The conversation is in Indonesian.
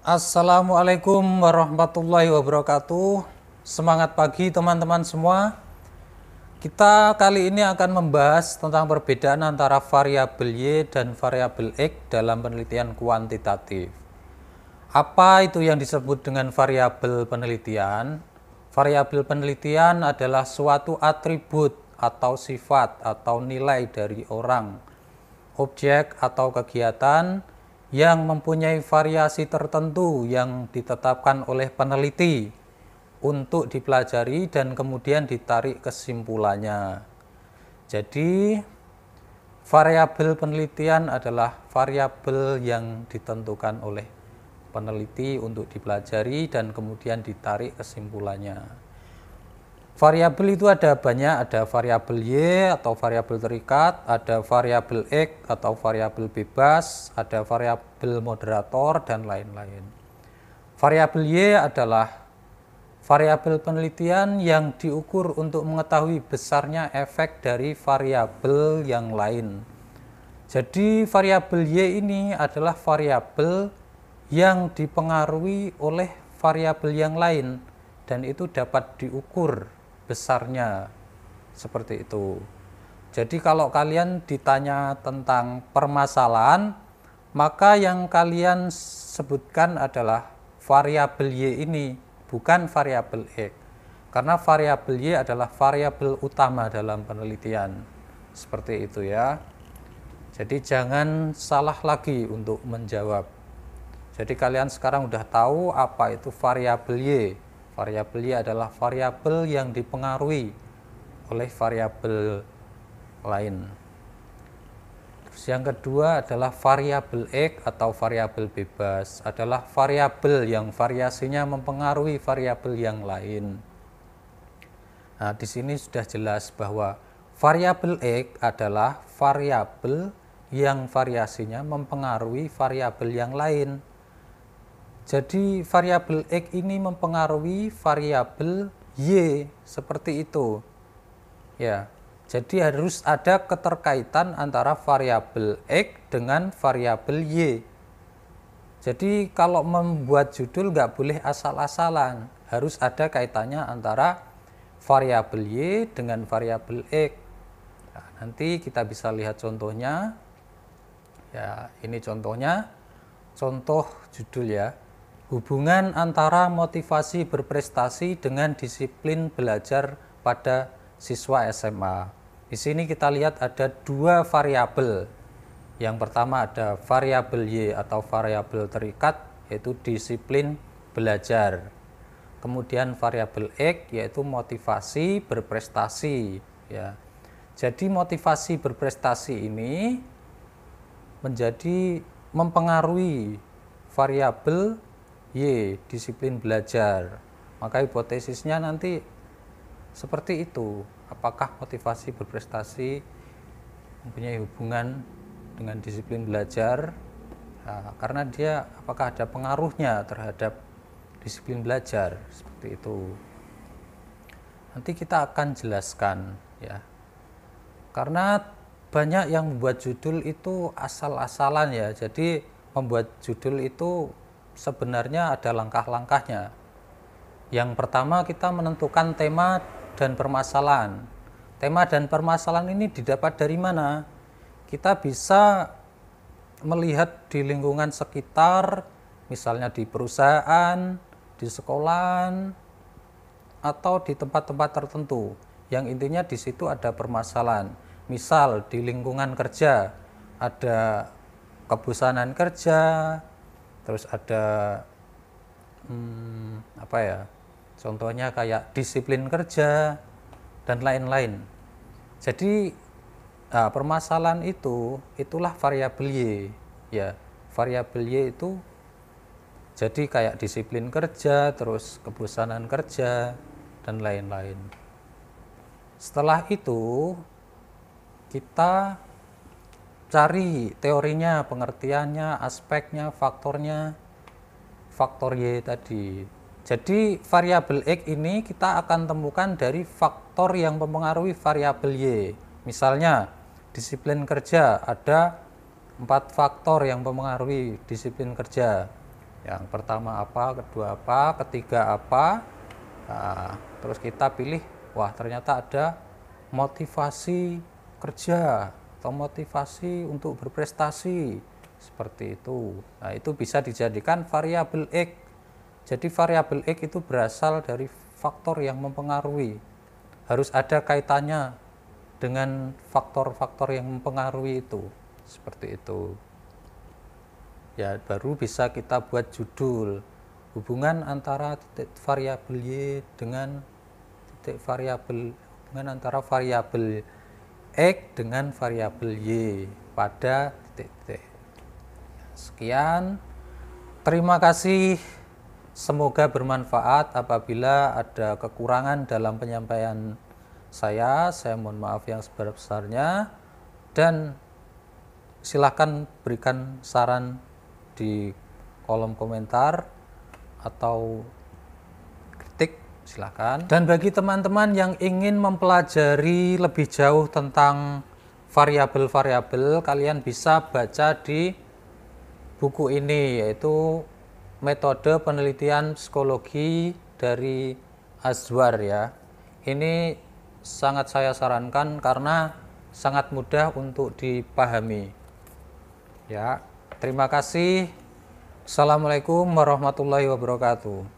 Assalamualaikum warahmatullahi wabarakatuh. Semangat pagi teman-teman semua. Kita kali ini akan membahas tentang perbedaan antara variabel Y dan variabel X dalam penelitian kuantitatif. Apa itu yang disebut dengan variabel penelitian? Variabel penelitian adalah suatu atribut atau sifat atau nilai dari orang, objek atau kegiatan yang mempunyai variasi tertentu yang ditetapkan oleh peneliti untuk dipelajari dan kemudian ditarik kesimpulannya. Jadi, variabel penelitian adalah variabel yang ditentukan oleh peneliti untuk dipelajari dan kemudian ditarik kesimpulannya. Variabel itu ada banyak, ada variabel Y atau variabel terikat, ada variabel X atau variabel bebas, ada variabel moderator, dan lain-lain. Variabel Y adalah variabel penelitian yang diukur untuk mengetahui besarnya efek dari variabel yang lain. Jadi variabel Y ini adalah variabel yang dipengaruhi oleh variabel yang lain dan itu dapat diukur besarnya seperti itu. Jadi kalau kalian ditanya tentang permasalahan, maka yang kalian sebutkan adalah variabel Y ini, bukan variabel X. Karena variabel Y adalah variabel utama dalam penelitian. Seperti itu ya. Jadi jangan salah lagi untuk menjawab. Jadi kalian sekarang udah tahu apa itu variabel Y. Variabel Y adalah variabel yang dipengaruhi oleh variabel lain. Terus yang kedua adalah variabel X atau variabel bebas, adalah variabel yang variasinya mempengaruhi variabel yang lain. Nah, di sini sudah jelas bahwa variabel X adalah variabel yang variasinya mempengaruhi variabel yang lain. Jadi variabel X ini mempengaruhi variabel Y seperti itu. Ya. Jadi harus ada keterkaitan antara variabel X dengan variabel Y. Jadi kalau membuat judul nggak boleh asal-asalan, harus ada kaitannya antara variabel Y dengan variabel X. Nah, nanti kita bisa lihat contohnya. Ya, ini contohnya. Contoh judul ya. Hubungan antara motivasi berprestasi dengan disiplin belajar pada siswa SMA. Di sini kita lihat ada dua variabel. Yang pertama ada variabel Y atau variabel terikat, yaitu disiplin belajar. Kemudian variabel X yaitu motivasi berprestasi. Ya. Jadi motivasi berprestasi ini menjadi mempengaruhi variabel Y, disiplin belajar. Maka hipotesisnya nanti seperti itu. Apakah motivasi berprestasi mempunyai hubungan dengan disiplin belajar? Nah, karena dia apakah ada pengaruhnya terhadap disiplin belajar? Seperti itu. Nanti kita akan jelaskan ya. Karena banyak yang membuat judul itu asal-asalan ya. Jadi membuat judul itu sebenarnya ada langkah-langkahnya. Yang pertama kita menentukan tema dan permasalahan. Tema dan permasalahan ini didapat dari mana? Kita bisa melihat di lingkungan sekitar, misalnya di perusahaan, di sekolahan, atau di tempat-tempat tertentu. Yang intinya di situ ada permasalahan. Misal di lingkungan kerja ada kebosanan kerja, terus ada apa ya? Contohnya kayak disiplin kerja dan lain-lain. Jadi permasalahan itulah variabel Y. Ya, variabel Y itu jadi kayak disiplin kerja, terus kebosanan kerja dan lain-lain. Setelah itu kita cari teorinya, pengertiannya, aspeknya, faktornya, faktor Y tadi. Jadi variabel X ini kita akan temukan dari faktor yang mempengaruhi variabel Y. Misalnya disiplin kerja ada 4 faktor yang mempengaruhi disiplin kerja. Yang pertama apa, kedua apa, ketiga apa. Nah, terus kita pilih, wah ternyata ada motivasi kerja atau motivasi untuk berprestasi seperti itu. Nah, itu bisa dijadikan variabel X. Jadi variabel X itu berasal dari faktor yang mempengaruhi. Harus ada kaitannya dengan faktor-faktor yang mempengaruhi itu. Seperti itu. Ya, baru bisa kita buat judul. Hubungan antara titik variabel Y dengan titik variabel, hubungan antara variabel X dengan variabel Y pada titik-titik. Sekian, terima kasih. Semoga bermanfaat. Apabila ada kekurangan dalam penyampaian saya mohon maaf yang sebesar-besarnya, dan silahkan berikan saran di kolom komentar atau kritik, silakan. Dan bagi teman-teman yang ingin mempelajari lebih jauh tentang variabel-variabel, kalian bisa baca di buku ini, yaitu Metode Penelitian Psikologi dari Azwar ya. Ini sangat saya sarankan karena sangat mudah untuk dipahami. Ya, terima kasih. Assalamualaikum warahmatullahi wabarakatuh.